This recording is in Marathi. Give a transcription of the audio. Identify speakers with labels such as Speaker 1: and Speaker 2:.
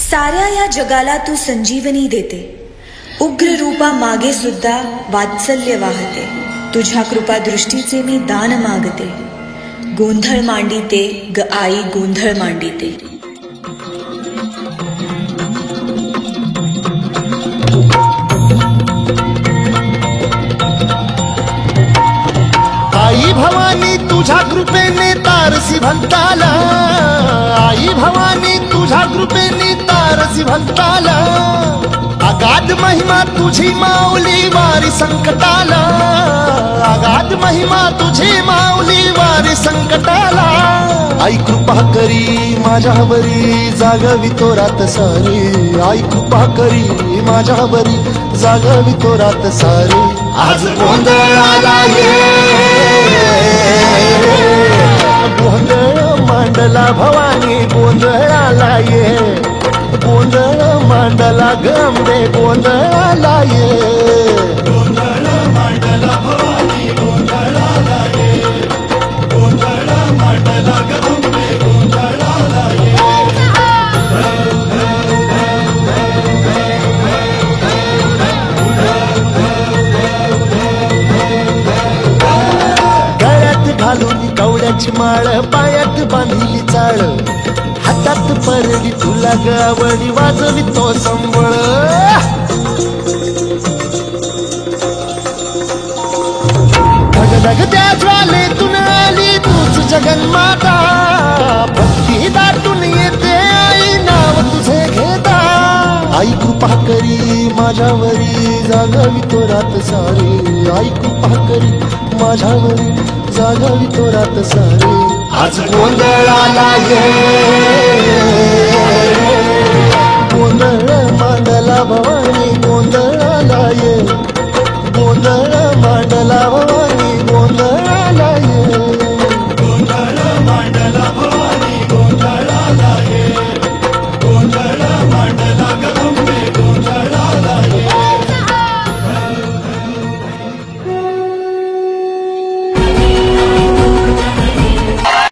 Speaker 1: साऱ्या या जगाला तू संजीवनी देते, उग्र रूपा मागे सुद्धा वात्सल्य वाहते, तुझ्या कृपा दृष्टीचे मी दान मागते, गोंधळ मांडिते ग आई गोंधळ मांडिते।
Speaker 2: आई भवानी तुझ्या कृपेने तारसी भक्ताला, आई भवानी तुझ्या कृपेने तारसी भक्ताला, अगाध महिमा तुझी माऊली वारी संकटाला, अगाध महिमा तुझी माऊली वारी संकटाला। आई कृपा करी माझ्यावरी जागवी तो रात सारी, आई कृपा करी माझ्यावरी जागवी तो रात सारी। आज गोंधळाला ये गोंधळ मांडला भवानी गोंधळाला ये, गोंधळ मांडला गंबे गोंधळाला ये,
Speaker 3: गोंधळ मांडला भवानी गोंधळाला ये, गोंधळ मांडला गंबे गोंधळाला ये।
Speaker 2: गळ्यात घालून कवड्याची माळ, पायात बांधिली चाळ, हातात परडी तुला गावडी वाजवी तो संबळ। धगधग त्या ज्वालेतून आली तूच जगन्माता, भक्ती दाटून येते आई नाव तुझे घेता। आई कृपा करी माझ्यावरी जागवी तो रात सारी, आई कृपा करी माझ्यावरी जागवी तो रात सारी। आज गोंधळाला ये